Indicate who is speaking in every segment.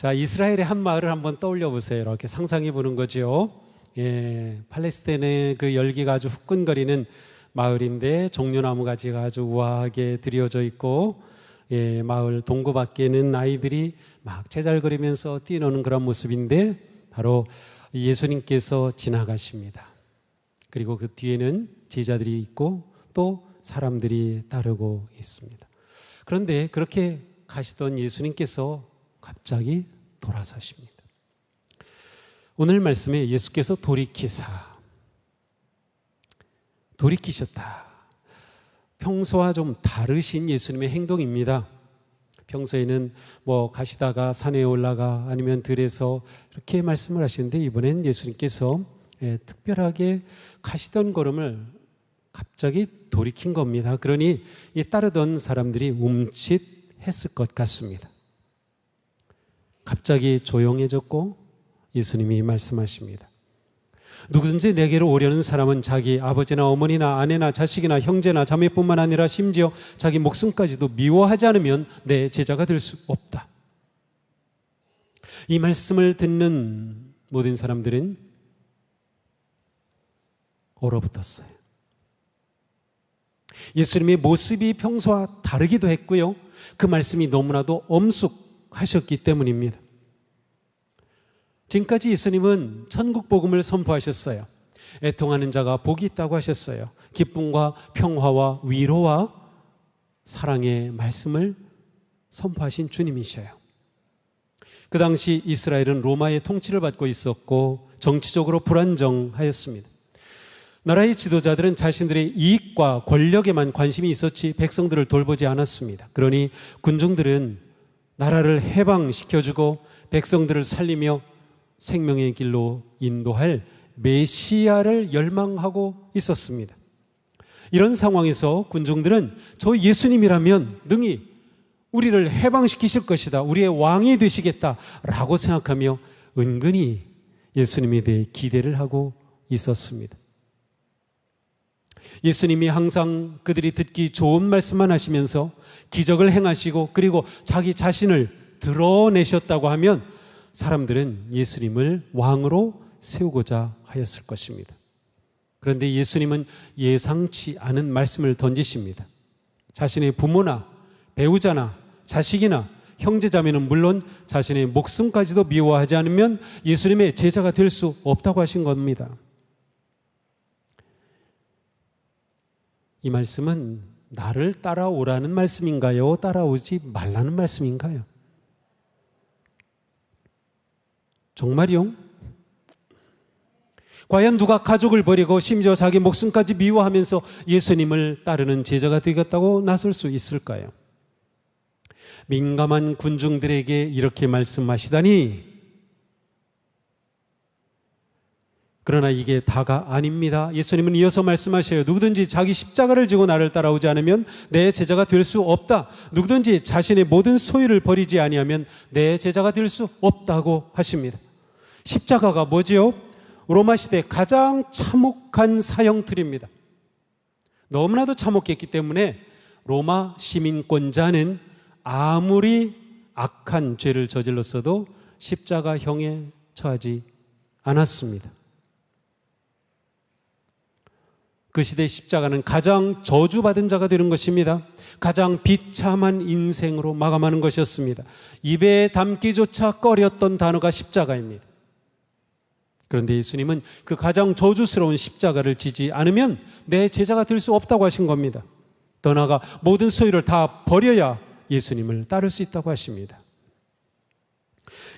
Speaker 1: 자, 이스라엘의 한 마을을 한번 떠올려 보세요. 이렇게 상상해 보는 거죠. 팔레스타인의 그 열기가 아주 후끈거리는 마을인데 종려나무 가지가 아주 우아하게 드리워져 있고, 마을 동구 밖에는 아이들이 막 제잘거리면서 뛰노는 그런 모습인데, 바로 예수님께서 지나가십니다. 그리고 그 뒤에는 제자들이 있고 또 사람들이 따르고 있습니다. 그런데 그렇게 가시던 예수님께서 갑자기 돌아서십니다. 오늘 말씀에 예수께서 돌이키셨다. 평소와 좀 다르신 예수님의 행동입니다. 평소에는 가시다가 산에 올라가 아니면 들에서 이렇게 말씀을 하시는데, 이번엔 예수님께서 특별하게 가시던 걸음을 갑자기 돌이킨 겁니다. 그러니 따르던 사람들이 움찔했을 것 같습니다. 갑자기 조용해졌고 예수님이 말씀하십니다. 누구든지 내게로 오려는 사람은 자기 아버지나 어머니나 아내나 자식이나 형제나 자매뿐만 아니라 심지어 자기 목숨까지도 미워하지 않으면 내 제자가 될 수 없다. 이 말씀을 듣는 모든 사람들은 얼어붙었어요. 예수님의 모습이 평소와 다르기도 했고요, 그 말씀이 너무나도 엄숙하셨기 때문입니다. 지금까지 예수님은 천국 복음을 선포하셨어요. 애통하는 자가 복이 있다고 하셨어요. 기쁨과 평화와 위로와 사랑의 말씀을 선포하신 주님이셔요. 그 당시 이스라엘은 로마의 통치를 받고 있었고 정치적으로 불안정하였습니다. 나라의 지도자들은 자신들의 이익과 권력에만 관심이 있었지 백성들을 돌보지 않았습니다. 그러니 군중들은 나라를 해방시켜주고 백성들을 살리며 생명의 길로 인도할 메시아를 열망하고 있었습니다. 이런 상황에서 군중들은 저 예수님이라면 능히 우리를 해방시키실 것이다, 우리의 왕이 되시겠다라고 생각하며 은근히 예수님에 대해 기대를 하고 있었습니다. 예수님이 항상 그들이 듣기 좋은 말씀만 하시면서 기적을 행하시고 그리고 자기 자신을 드러내셨다고 하면 사람들은 예수님을 왕으로 세우고자 하였을 것입니다. 그런데 예수님은 예상치 않은 말씀을 던지십니다. 자신의 부모나 배우자나 자식이나 형제자매는 물론 자신의 목숨까지도 미워하지 않으면 예수님의 제자가 될 수 없다고 하신 겁니다. 이 말씀은 나를 따라오라는 말씀인가요? 따라오지 말라는 말씀인가요? 정말요? 과연 누가 가족을 버리고 심지어 자기 목숨까지 미워하면서 예수님을 따르는 제자가 되겠다고 나설 수 있을까요? 민감한 군중들에게 이렇게 말씀하시다니, 그러나 이게 다가 아닙니다. 예수님은 이어서 말씀하셔요. 누구든지 자기 십자가를 지고 나를 따라오지 않으면 내 제자가 될 수 없다. 누구든지 자신의 모든 소유를 버리지 아니하면 내 제자가 될 수 없다고 하십니다. 십자가가 뭐지요? 로마 시대 가장 참혹한 사형틀입니다. 너무나도 참혹했기 때문에 로마 시민권자는 아무리 악한 죄를 저질렀어도 십자가형에 처하지 않았습니다. 그 시대 십자가는 가장 저주받은 자가 되는 것입니다. 가장 비참한 인생으로 마감하는 것이었습니다. 입에 담기조차 꺼렸던 단어가 십자가입니다. 그런데 예수님은 그 가장 저주스러운 십자가를 지지 않으면 내 제자가 될 수 없다고 하신 겁니다. 더 나아가 모든 소유를 다 버려야 예수님을 따를 수 있다고 하십니다.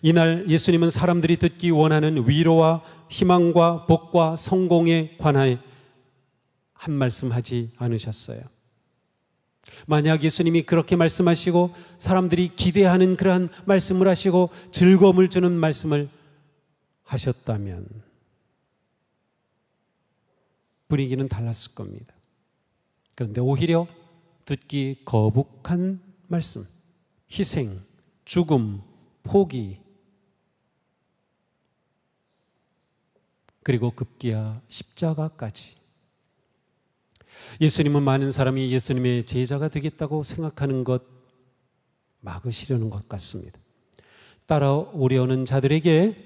Speaker 1: 이날 예수님은 사람들이 듣기 원하는 위로와 희망과 복과 성공에 관하여 한 말씀 하지 않으셨어요. 만약 예수님이 그렇게 말씀하시고 사람들이 기대하는 그러한 말씀을 하시고 즐거움을 주는 말씀을 하셨다면 분위기는 달랐을 겁니다. 그런데 오히려 듣기 거북한 말씀, 희생, 죽음, 포기, 그리고 급기야 십자가까지. 예수님은 많은 사람이 예수님의 제자가 되겠다고 생각하는 것 막으시려는 것 같습니다. 따라오려는 자들에게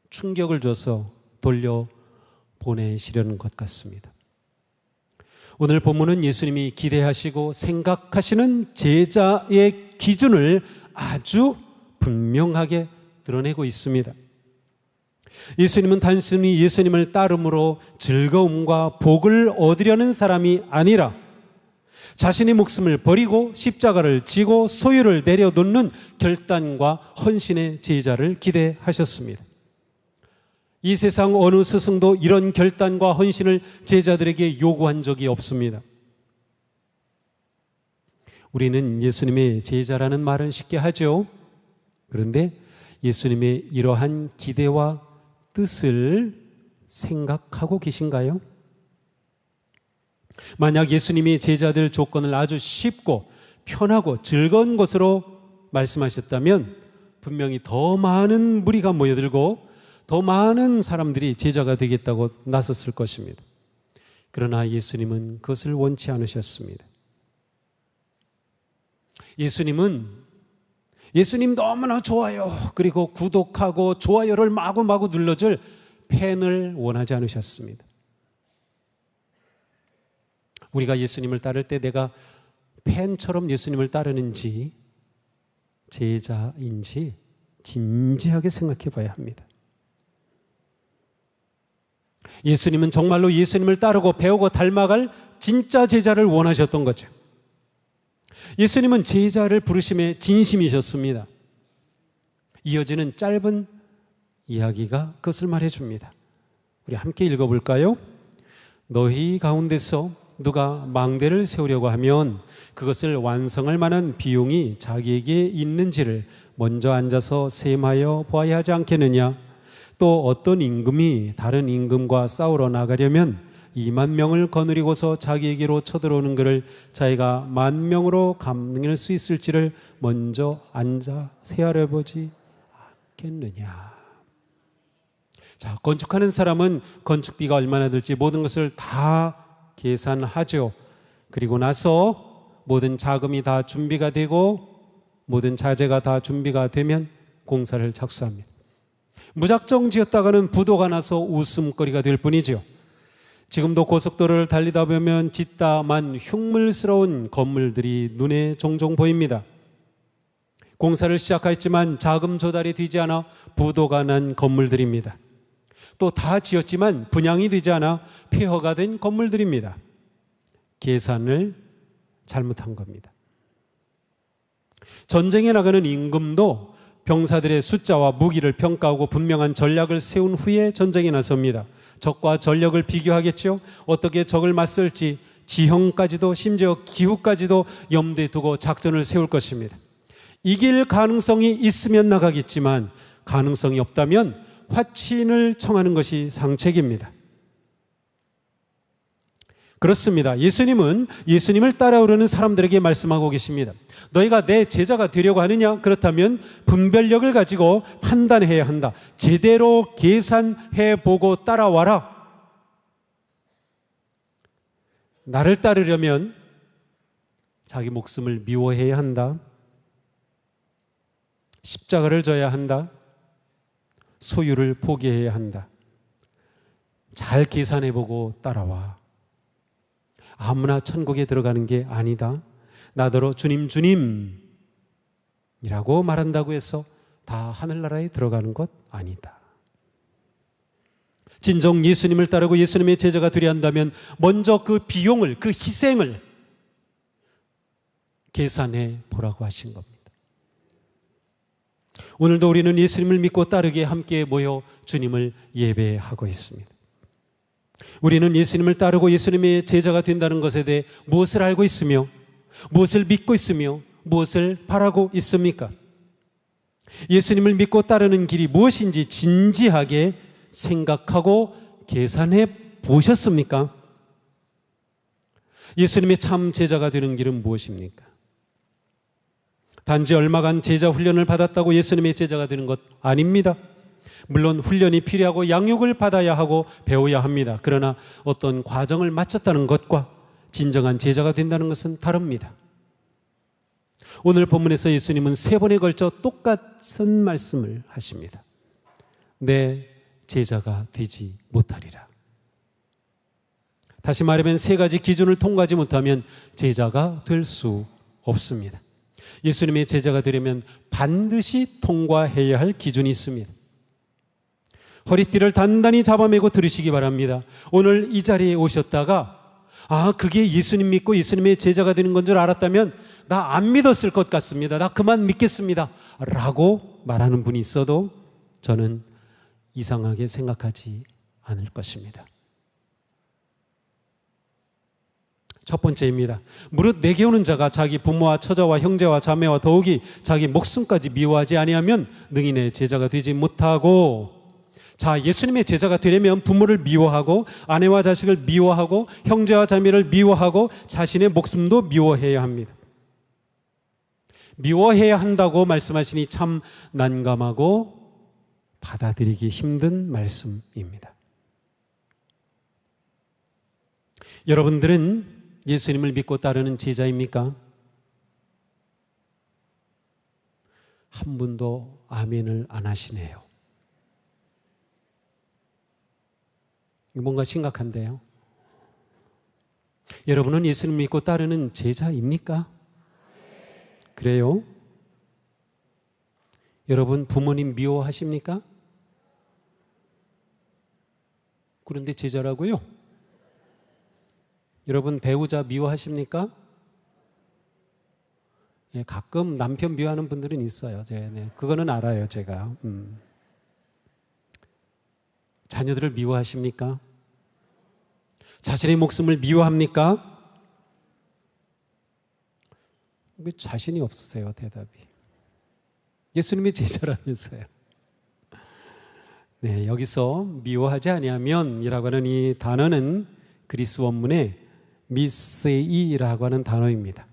Speaker 1: 충격을 줘서 돌려보내시려는 것 같습니다. 오늘 본문은 예수님이 기대하시고 생각하시는 제자의 기준을 아주 분명하게 드러내고 있습니다. 예수님은 단순히 예수님을 따름으로 즐거움과 복을 얻으려는 사람이 아니라 자신의 목숨을 버리고 십자가를 지고 소유를 내려놓는 결단과 헌신의 제자를 기대하셨습니다. 이 세상 어느 스승도 이런 결단과 헌신을 제자들에게 요구한 적이 없습니다. 우리는 예수님의 제자라는 말은 쉽게 하죠. 그런데 예수님의 이러한 기대와 뜻을 생각하고 계신가요? 만약 예수님이 제자들 조건을 아주 쉽고 편하고 즐거운 것으로 말씀하셨다면 분명히 더 많은 무리가 모여들고 더 많은 사람들이 제자가 되겠다고 나섰을 것입니다. 그러나 예수님은 그것을 원치 않으셨습니다. 예수님 너무나 좋아요. 그리고 구독하고 좋아요를 마구마구 눌러줄 팬을 원하지 않으셨습니다. 우리가 예수님을 따를 때 내가 팬처럼 예수님을 따르는지 제자인지 진지하게 생각해 봐야 합니다. 예수님은 정말로 예수님을 따르고 배우고 닮아갈 진짜 제자를 원하셨던 거죠. 예수님은 제자를 부르심에 진심이셨습니다. 이어지는 짧은 이야기가 그것을 말해줍니다. 우리 함께 읽어볼까요? 너희 가운데서 누가 망대를 세우려고 하면 그것을 완성할 만한 비용이 자기에게 있는지를 먼저 앉아서 셈하여 보아야 하지 않겠느냐? 또 어떤 임금이 다른 임금과 싸우러 나가려면 20,000명을 거느리고서 자기에게로 쳐들어오는 것을 자기가 10,000명으로 감당할 수 있을지를 먼저 앉아 세하려 보지 않겠느냐. 자, 건축하는 사람은 건축비가 얼마나 들지 모든 것을 다 계산하죠. 그리고 나서 모든 자금이 다 준비가 되고 모든 자재가 다 준비가 되면 공사를 착수합니다. 무작정 지었다가는 부도가 나서 웃음거리가 될 뿐이죠. 지금도 고속도로를 달리다 보면 짓다만 흉물스러운 건물들이 눈에 종종 보입니다. 공사를 시작했지만 자금 조달이 되지 않아 부도가 난 건물들입니다. 또 다 지었지만 분양이 되지 않아 폐허가 된 건물들입니다. 계산을 잘못한 겁니다. 전쟁에 나가는 임금도 병사들의 숫자와 무기를 평가하고 분명한 전략을 세운 후에 전쟁에 나섭니다. 적과 전력을 비교하겠죠. 어떻게 적을 맞설지 지형까지도 심지어 기후까지도 염두에 두고 작전을 세울 것입니다. 이길 가능성이 있으면 나가겠지만 가능성이 없다면 화친을 청하는 것이 상책입니다. 그렇습니다. 예수님은 예수님을 따라오려는 사람들에게 말씀하고 계십니다. 너희가 내 제자가 되려고 하느냐? 그렇다면 분별력을 가지고 판단해야 한다. 제대로 계산해보고 따라와라. 나를 따르려면 자기 목숨을 미워해야 한다. 십자가를 져야 한다. 소유를 포기해야 한다. 잘 계산해보고 따라와. 아무나 천국에 들어가는 게 아니다. 나더러 주님 주님이라고 말한다고 해서 다 하늘나라에 들어가는 것 아니다. 진정 예수님을 따르고 예수님의 제자가 되려 한다면 먼저 그 비용을, 그 희생을 계산해 보라고 하신 겁니다. 오늘도 우리는 예수님을 믿고 따르기에 함께 모여 주님을 예배하고 있습니다. 우리는 예수님을 따르고 예수님의 제자가 된다는 것에 대해 무엇을 알고 있으며 무엇을 믿고 있으며 무엇을 바라고 있습니까? 예수님을 믿고 따르는 길이 무엇인지 진지하게 생각하고 계산해 보셨습니까? 예수님의 참 제자가 되는 길은 무엇입니까? 단지 얼마간 제자 훈련을 받았다고 예수님의 제자가 되는 것 아닙니다. 물론 훈련이 필요하고 양육을 받아야 하고 배워야 합니다. 그러나 어떤 과정을 마쳤다는 것과 진정한 제자가 된다는 것은 다릅니다. 오늘 본문에서 예수님은 3번에 걸쳐 똑같은 말씀을 하십니다. 내 제자가 되지 못하리라. 다시 말하면 3가지 기준을 통과하지 못하면 제자가 될 수 없습니다. 예수님의 제자가 되려면 반드시 통과해야 할 기준이 있습니다. 허리띠를 단단히 잡아매고 들으시기 바랍니다. 오늘 이 자리에 오셨다가 그게 예수님 믿고 예수님의 제자가 되는 건 줄 알았다면 나 안 믿었을 것 같습니다. 나 그만 믿겠습니다. 라고 말하는 분이 있어도 저는 이상하게 생각하지 않을 것입니다. 첫 번째입니다. 무릇 내게 오는 자가 자기 부모와 처자와 형제와 자매와 더욱이 자기 목숨까지 미워하지 아니하면 능히 내 제자가 되지 못하고. 자, 예수님의 제자가 되려면 부모를 미워하고 아내와 자식을 미워하고 형제와 자매를 미워하고 자신의 목숨도 미워해야 합니다. 미워해야 한다고 말씀하시니 참 난감하고 받아들이기 힘든 말씀입니다. 여러분들은 예수님을 믿고 따르는 제자입니까? 한 분도 아멘을 안 하시네요. 이거 뭔가 심각한데요. 여러분은 예수님 믿고 따르는 제자입니까? 그래요? 여러분 부모님 미워하십니까? 그런데 제자라고요? 여러분 배우자 미워하십니까? 예, 가끔 남편 미워하는 분들은 있어요. 그거는 알아요, 제가. 자녀들을 미워하십니까? 자신의 목숨을 미워합니까? 왜 자신이 없으세요, 대답이? 예수님의 제자라면서요. 네, 여기서 미워하지 아니하면 이라고 하는 이 단어는 그리스 원문에 미세이라고 하는 단어입니다.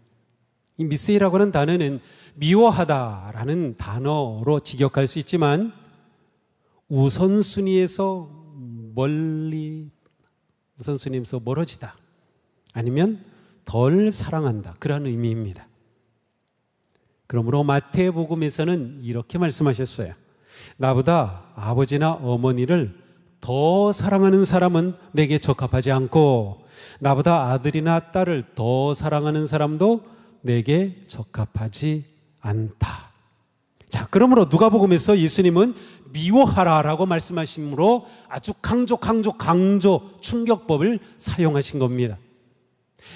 Speaker 1: 이 미세이라고 하는 단어는 미워하다라는 단어로 직역할 수 있지만 우선순위에서 멀어지다 아니면 덜 사랑한다, 그런 의미입니다. 그러므로 마태복음에서는 이렇게 말씀하셨어요. 나보다 아버지나 어머니를 더 사랑하는 사람은 내게 적합하지 않고 나보다 아들이나 딸을 더 사랑하는 사람도 내게 적합하지 않다. 자, 그러므로 누가복음에서 예수님은 미워하라라고 말씀하심으로 아주 강조 충격법을 사용하신 겁니다.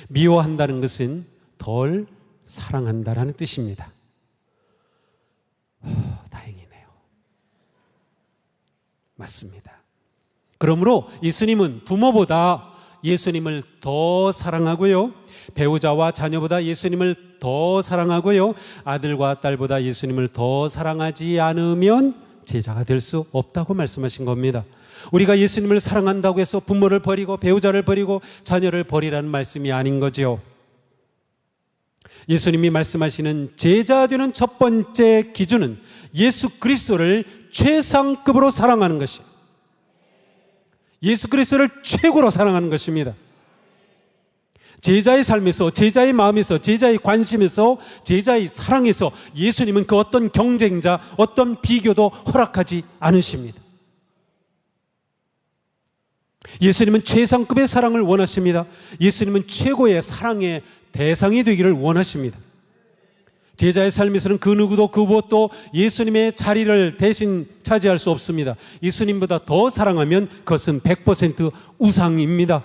Speaker 1: 미워한다는 것은 덜 사랑한다라는 뜻입니다. 다행이네요. 맞습니다. 그러므로 예수님은 부모보다 예수님을 더 사랑하고요, 배우자와 자녀보다 예수님을 더 사랑하고요, 아들과 딸보다 예수님을 더 사랑하지 않으면 제자가 될 수 없다고 말씀하신 겁니다. 우리가 예수님을 사랑한다고 해서 부모를 버리고 배우자를 버리고 자녀를 버리라는 말씀이 아닌 거죠. 예수님이 말씀하시는 제자 되는 첫 번째 기준은 예수 그리스도를 최상급으로 사랑하는 것이, 예수 그리스도를 최고로 사랑하는 것입니다. 제자의 삶에서, 제자의 마음에서, 제자의 관심에서, 제자의 사랑에서 예수님은 그 어떤 경쟁자, 어떤 비교도 허락하지 않으십니다. 예수님은 최상급의 사랑을 원하십니다. 예수님은 최고의 사랑의 대상이 되기를 원하십니다. 제자의 삶에서는 그 누구도 그 무엇도 예수님의 자리를 대신 차지할 수 없습니다. 예수님보다 더 사랑하면 그것은 100% 우상입니다.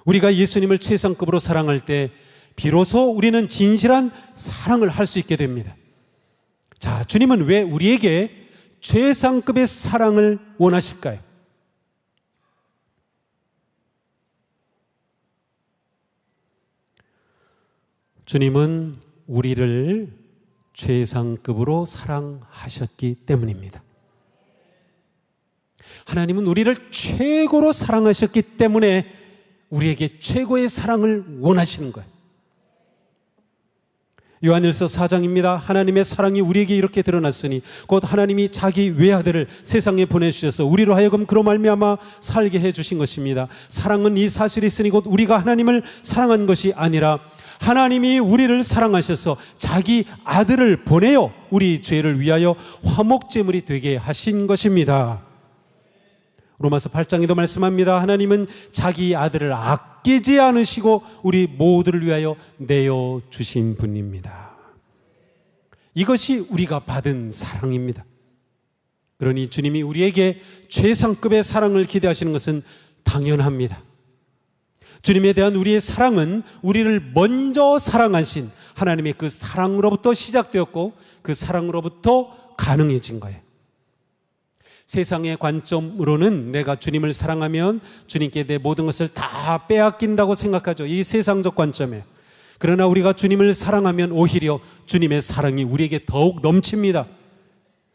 Speaker 1: 우리가 예수님을 최상급으로 사랑할 때 비로소 우리는 진실한 사랑을 할 수 있게 됩니다. 자, 주님은 왜 우리에게 최상급의 사랑을 원하실까요? 주님은 우리를 최상급으로 사랑하셨기 때문입니다. 하나님은 우리를 최고로 사랑하셨기 때문에 우리에게 최고의 사랑을 원하시는 거예요. 요한일서 4장입니다. 하나님의 사랑이 우리에게 이렇게 드러났으니 곧 하나님이 자기 외아들을 세상에 보내주셔서 우리로 하여금 그로 말미암아 살게 해주신 것입니다. 사랑은 이 사실이 있으니 곧 우리가 하나님을 사랑한 것이 아니라 하나님이 우리를 사랑하셔서 자기 아들을 보내어 우리 죄를 위하여 화목제물이 되게 하신 것입니다. 로마서 8장에도 말씀합니다. 하나님은 자기 아들을 아끼지 않으시고 우리 모두를 위하여 내어 주신 분입니다. 이것이 우리가 받은 사랑입니다. 그러니 주님이 우리에게 최상급의 사랑을 기대하시는 것은 당연합니다. 주님에 대한 우리의 사랑은 우리를 먼저 사랑하신 하나님의 그 사랑으로부터 시작되었고 그 사랑으로부터 가능해진 거예요. 세상의 관점으로는 내가 주님을 사랑하면 주님께 내 모든 것을 다 빼앗긴다고 생각하죠. 이 세상적 관점에. 그러나 우리가 주님을 사랑하면 오히려 주님의 사랑이 우리에게 더욱 넘칩니다.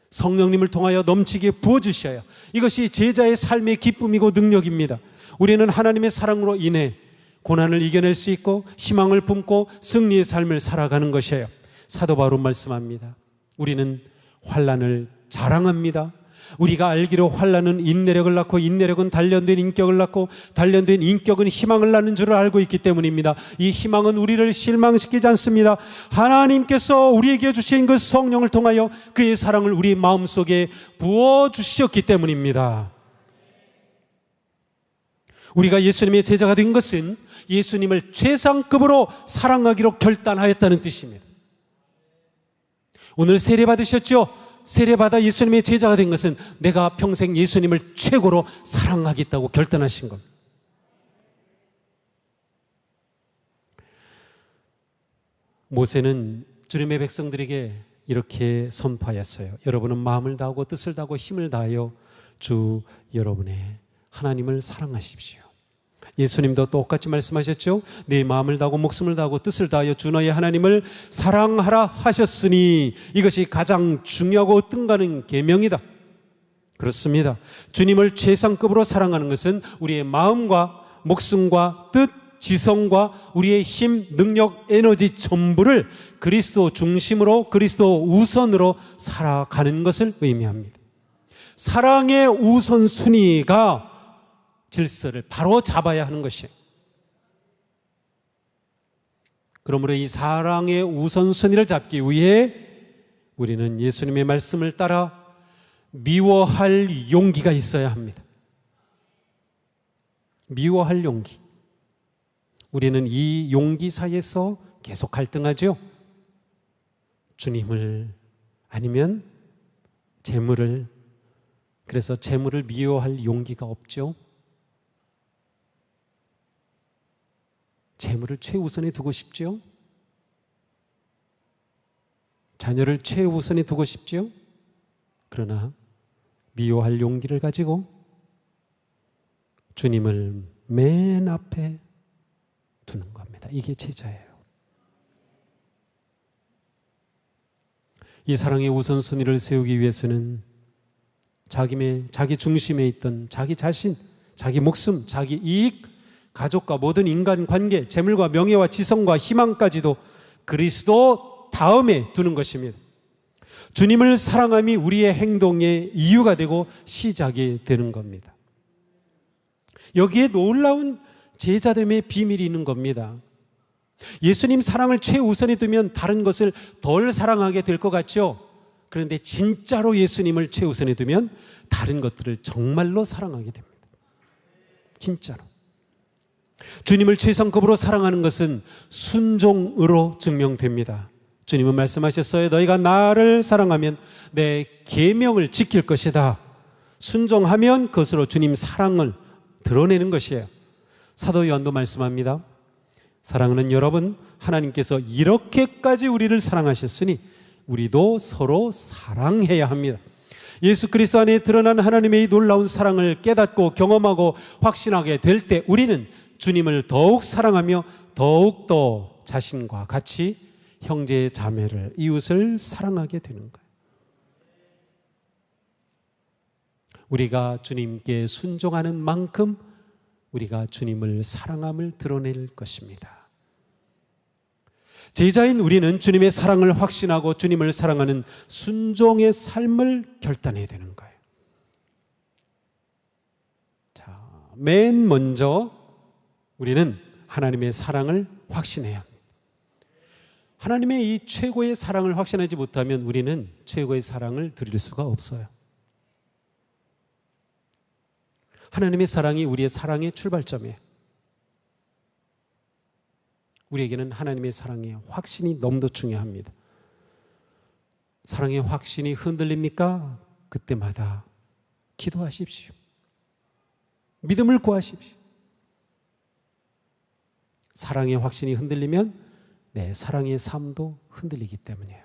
Speaker 1: 성령님을 통하여 넘치게 부어주셔야 이것이 제자의 삶의 기쁨이고 능력입니다. 우리는 하나님의 사랑으로 인해 고난을 이겨낼 수 있고 희망을 품고 승리의 삶을 살아가는 것이에요. 사도 바울은 말씀합니다. 우리는 환난을 자랑합니다. 우리가 알기로 환난은 인내력을 낳고 인내력은 단련된 인격을 낳고 단련된 인격은 희망을 낳는 줄을 알고 있기 때문입니다. 이 희망은 우리를 실망시키지 않습니다. 하나님께서 우리에게 주신 그 성령을 통하여 그의 사랑을 우리 마음속에 부어주셨기 때문입니다. 우리가 예수님의 제자가 된 것은 예수님을 최상급으로 사랑하기로 결단하였다는 뜻입니다. 오늘 세례 받으셨죠? 세례받아 예수님의 제자가 된 것은 내가 평생 예수님을 최고로 사랑하겠다고 결단하신 겁니다. 모세는 주님의 백성들에게 이렇게 선포하였어요. 여러분은 마음을 다하고 뜻을 다하고 힘을 다하여 주 여러분의 하나님을 사랑하십시오. 예수님도 똑같이 말씀하셨죠. 네 마음을 다하고 목숨을 다하고 뜻을 다하여 주 너의 하나님을 사랑하라 하셨으니 이것이 가장 중요하고 뜬가는 계명이다. 그렇습니다. 주님을 최상급으로 사랑하는 것은 우리의 마음과 목숨과 뜻, 지성과 우리의 힘, 능력, 에너지 전부를 그리스도 중심으로 그리스도 우선으로 살아가는 것을 의미합니다. 사랑의 우선순위가 질서를 바로 잡아야 하는 것이에요. 그러므로 이 사랑의 우선순위를 잡기 위해 우리는 예수님의 말씀을 따라 미워할 용기가 있어야 합니다. 미워할 용기. 우리는 이 용기 사이에서 계속 갈등하죠. 주님을 아니면 재물을. 그래서 재물을 미워할 용기가 없죠. 재물을 최우선에 두고 싶죠? 자녀를 최우선에 두고 싶죠? 그러나 미워할 용기를 가지고 주님을 맨 앞에 두는 겁니다. 이게 제자예요. 이 사랑의 우선순위를 세우기 위해서는 자기 중심에 있던 자기 자신, 자기 목숨, 자기 이익, 가족과 모든 인간관계, 재물과 명예와 지성과 희망까지도 그리스도 다음에 두는 것입니다. 주님을 사랑함이 우리의 행동의 이유가 되고 시작이 되는 겁니다. 여기에 놀라운 제자됨의 비밀이 있는 겁니다. 예수님 사랑을 최우선에 두면 다른 것을 덜 사랑하게 될 것 같죠? 그런데 진짜로 예수님을 최우선에 두면 다른 것들을 정말로 사랑하게 됩니다. 진짜로. 주님을 최상급으로 사랑하는 것은 순종으로 증명됩니다. 주님은 말씀하셨어요. 너희가 나를 사랑하면 내 계명을 지킬 것이다. 순종하면 그것으로 주님 사랑을 드러내는 것이에요. 사도 요한도 말씀합니다. 사랑하는 여러분, 하나님께서 이렇게까지 우리를 사랑하셨으니 우리도 서로 사랑해야 합니다. 예수 그리스도 안에 드러난 하나님의 이 놀라운 사랑을 깨닫고 경험하고 확신하게 될 때 우리는 주님을 더욱 사랑하며 더욱더 자신과 같이 형제 자매를 이웃을 사랑하게 되는 거예요. 우리가 주님께 순종하는 만큼 우리가 주님을 사랑함을 드러낼 것입니다. 제자인 우리는 주님의 사랑을 확신하고 주님을 사랑하는 순종의 삶을 결단해야 되는 거예요. 자, 맨 먼저 우리는 하나님의 사랑을 확신해야 합니다. 하나님의 이 최고의 사랑을 확신하지 못하면 우리는 최고의 사랑을 드릴 수가 없어요. 하나님의 사랑이 우리의 사랑의 출발점이에요. 우리에게는 하나님의 사랑의 확신이 너무도 중요합니다. 사랑의 확신이 흔들립니까? 그때마다 기도하십시오. 믿음을 구하십시오. 사랑의 확신이 흔들리면 내 사랑의 삶도 흔들리기 때문이에요.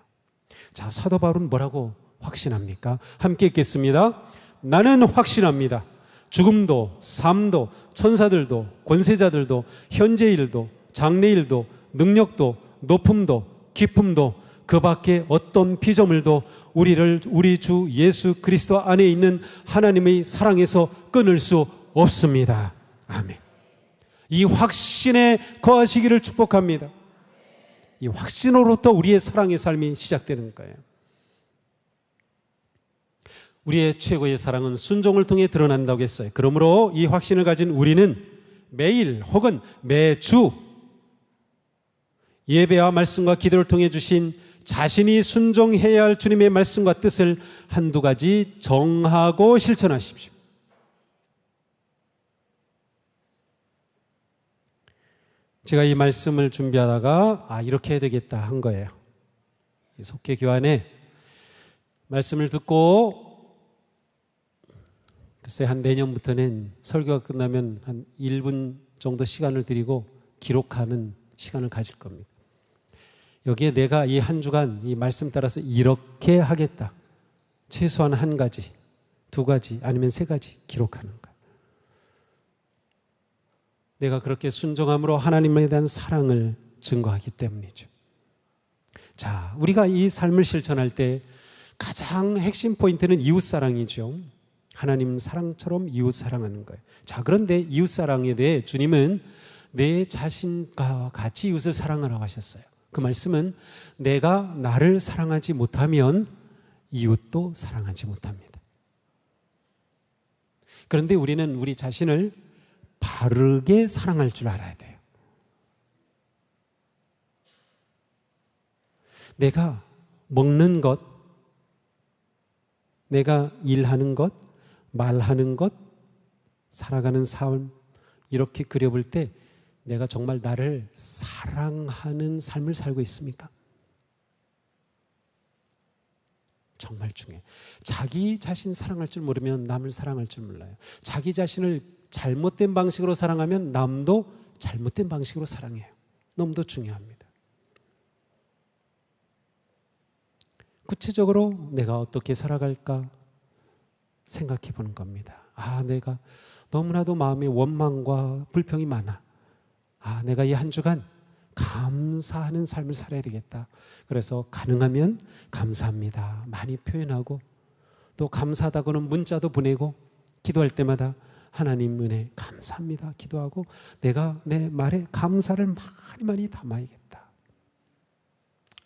Speaker 1: 자, 사도 바울은 뭐라고 확신합니까? 함께 읽겠습니다. 나는 확신합니다. 죽음도 삶도 천사들도 권세자들도 현재일도 장래일도 능력도 높음도 깊음도 그 밖에 어떤 피조물도 우리를 우리 주 예수 그리스도 안에 있는 하나님의 사랑에서 끊을 수 없습니다. 아멘. 이 확신에 거하시기를 축복합니다. 이 확신으로부터 우리의 사랑의 삶이 시작되는 거예요. 우리의 최고의 사랑은 순종을 통해 드러난다고 했어요. 그러므로 이 확신을 가진 우리는 매일 혹은 매주 예배와 말씀과 기도를 통해 주신 자신이 순종해야 할 주님의 말씀과 뜻을 한두 가지 정하고 실천하십시오. 제가 이 말씀을 준비하다가 이렇게 해야 되겠다 한 거예요. 속회 교환에 말씀을 듣고 글쎄 한 내년부터는 설교가 끝나면 한 1분 정도 시간을 드리고 기록하는 시간을 가질 겁니다. 여기에 내가 이 한 주간 이 말씀 따라서 이렇게 하겠다. 최소한 한 가지, 두 가지 아니면 세 가지 기록하는 거예요. 내가 그렇게 순종함으로 하나님에 대한 사랑을 증거하기 때문이죠. 자, 우리가 이 삶을 실천할 때 가장 핵심 포인트는 이웃사랑이죠. 하나님 사랑처럼 이웃 사랑하는 거예요. 자, 그런데 이웃 사랑에 대해 주님은 내 자신과 같이 이웃을 사랑하라고 하셨어요. 그 말씀은 내가 나를 사랑하지 못하면 이웃도 사랑하지 못합니다. 그런데 우리는 우리 자신을 바르게 사랑할 줄 알아야 돼요. 내가 먹는 것, 내가 일하는 것, 말하는 것, 살아가는 삶 이렇게 그려볼 때 내가 정말 나를 사랑하는 삶을 살고 있습니까? 정말 중요해요. 자기 자신 사랑할 줄 모르면 남을 사랑할 줄 몰라요. 자기 자신을 잘못된 방식으로 사랑하면 남도 잘못된 방식으로 사랑해요. 너무도 중요합니다. 구체적으로 내가 어떻게 살아갈까 생각해 보는 겁니다. 내가 너무나도 마음에 원망과 불평이 많아. 내가 이 한 주간 감사하는 삶을 살아야 되겠다. 그래서 가능하면 감사합니다 많이 표현하고, 또 감사하다고는 문자도 보내고, 기도할 때마다 하나님 은혜 감사합니다 기도하고, 내가 내 말에 감사를 많이 많이 담아야겠다.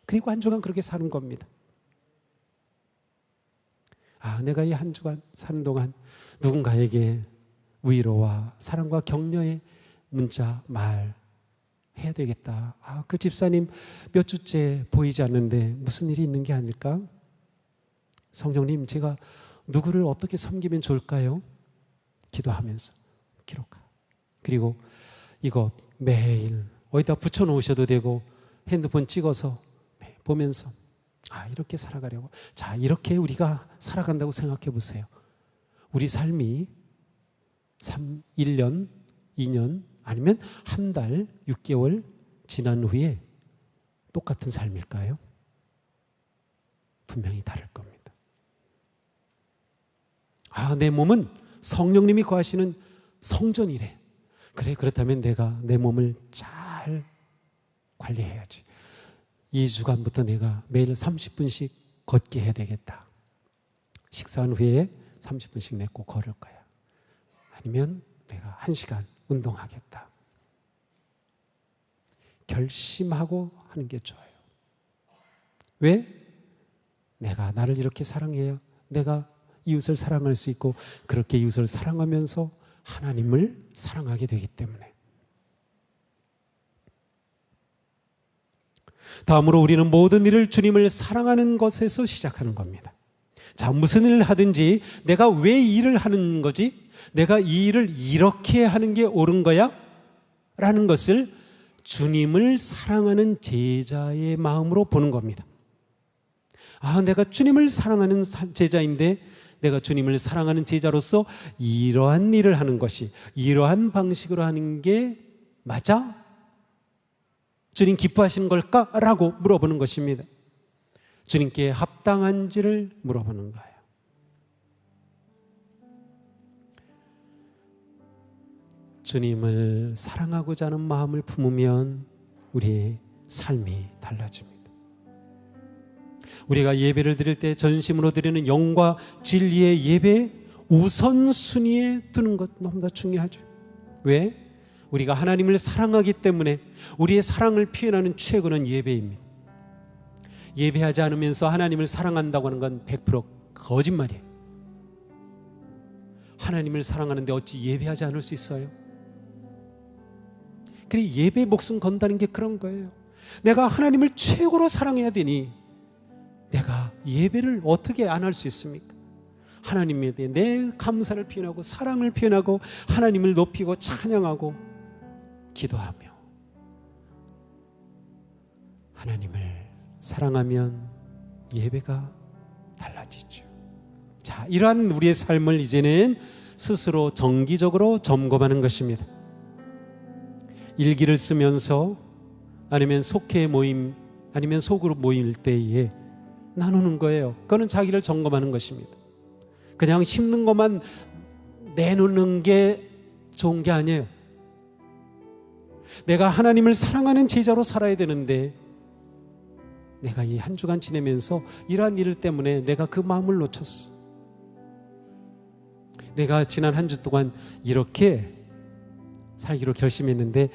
Speaker 1: 그리고 한 주간 그렇게 사는 겁니다. 내가 이 한 주간 사는 동안 누군가에게 위로와 사랑과 격려의 문자, 말 해야 되겠다. 그 집사님 몇 주째 보이지 않는데 무슨 일이 있는 게 아닐까? 성령님, 제가 누구를 어떻게 섬기면 좋을까요? 기도하면서 기록하. 그리고 이거 매일 어디다 붙여놓으셔도 되고 핸드폰 찍어서 보면서 이렇게 살아가려고. 자, 이렇게 우리가 살아간다고 생각해 보세요. 우리 삶이 1년, 2년 아니면 한 달, 6개월 지난 후에 똑같은 삶일까요? 분명히 다를 겁니다. 내 몸은 성령님이 거하시는 성전이래. 그래, 그렇다면 내가 내 몸을 잘 관리해야지. 2주간부터 내가 매일 30분씩 걷게 해야 되겠다. 식사한 후에 30분씩 내가 꼭 걸을 거야. 아니면 내가 1시간 운동하겠다. 결심하고 하는 게 좋아요. 왜? 내가 나를 이렇게 사랑해야 내가 이웃을 사랑할 수 있고, 그렇게 이웃을 사랑하면서 하나님을 사랑하게 되기 때문에. 다음으로 우리는 모든 일을 주님을 사랑하는 것에서 시작하는 겁니다. 자, 무슨 일을 하든지 내가 왜 이 일을 하는 거지? 내가 이 일을 이렇게 하는 게 옳은 거야? 라는 것을 주님을 사랑하는 제자의 마음으로 보는 겁니다. 아, 내가 주님을 사랑하는 제자인데 내가 주님을 사랑하는 제자로서 이러한 일을 하는 것이, 이러한 방식으로 하는 게 맞아? 주님 기뻐하시는 걸까? 라고 물어보는 것입니다. 주님께 합당한지를 물어보는 거예요. 주님을 사랑하고자 하는 마음을 품으면 우리의 삶이 달라집니다. 우리가 예배를 드릴 때 전심으로 드리는 영과 진리의 예배 우선순위에 두는 것 너무나 중요하죠. 왜? 우리가 하나님을 사랑하기 때문에 우리의 사랑을 표현하는 최고는 예배입니다. 예배하지 않으면서 하나님을 사랑한다고 하는 건 100% 거짓말이에요. 하나님을 사랑하는데 어찌 예배하지 않을 수 있어요? 그래, 예배 목숨 건다는 게 그런 거예요. 내가 하나님을 최고로 사랑해야 되니 내가 예배를 어떻게 안 할 수 있습니까? 하나님에 대해 내 감사를 표현하고 사랑을 표현하고 하나님을 높이고 찬양하고 기도하며 하나님을 사랑하면 예배가 달라지죠. 자, 이러한 우리의 삶을 이제는 스스로 정기적으로 점검하는 것입니다. 일기를 쓰면서 아니면 속회 모임 아니면 소그룹 모일 때에 나누는 거예요. 그거는 자기를 점검하는 것입니다. 그냥 심는 것만 내놓는 게 좋은 게 아니에요. 내가 하나님을 사랑하는 제자로 살아야 되는데 내가 이 한 주간 지내면서 이러한 일 때문에 내가 그 마음을 놓쳤어. 내가 지난 한 주 동안 이렇게 살기로 결심했는데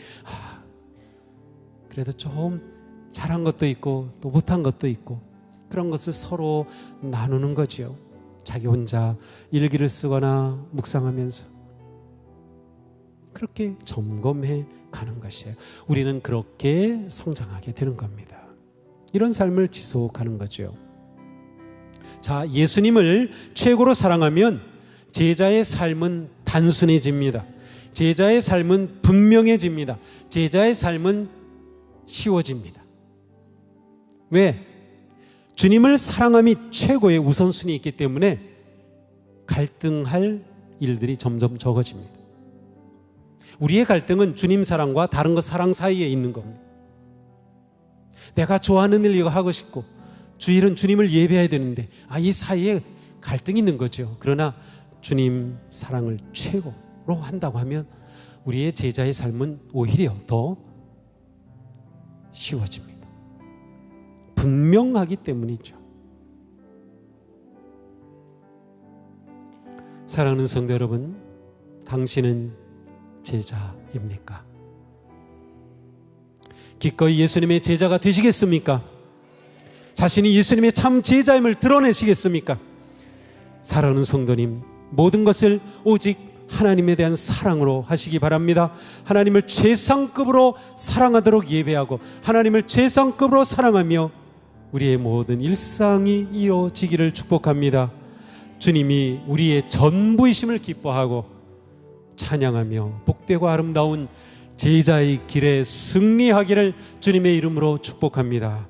Speaker 1: 그래도 좀 잘한 것도 있고 또 못한 것도 있고 그런 것을 서로 나누는 거죠. 자기 혼자 일기를 쓰거나 묵상하면서 그렇게 점검해 가는 것이에요. 우리는 그렇게 성장하게 되는 겁니다. 이런 삶을 지속하는 거죠. 자, 예수님을 최고로 사랑하면 제자의 삶은 단순해집니다. 제자의 삶은 분명해집니다. 제자의 삶은 쉬워집니다. 왜? 주님을 사랑함이 최고의 우선순위에 있기 때문에 갈등할 일들이 점점 적어집니다. 우리의 갈등은 주님 사랑과 다른 것 사랑 사이에 있는 겁니다. 내가 좋아하는 일 이거 하고 싶고 주일은 주님을 예배해야 되는데 이 사이에 갈등이 있는 거죠. 그러나 주님 사랑을 최고로 한다고 하면 우리의 제자의 삶은 오히려 더 쉬워집니다. 분명하기 때문이죠. 사랑하는 성도 여러분, 당신은 제자입니까? 기꺼이 예수님의 제자가 되시겠습니까? 자신이 예수님의 참 제자임을 드러내시겠습니까? 사랑하는 성도님, 모든 것을 오직 하나님에 대한 사랑으로 하시기 바랍니다. 하나님을 최상급으로 사랑하도록 예배하고 하나님을 최상급으로 사랑하며 우리의 모든 일상이 이루어지기를 축복합니다. 주님이 우리의 전부이심을 기뻐하고 찬양하며 복되고 아름다운 제자의 길에 승리하기를 주님의 이름으로 축복합니다.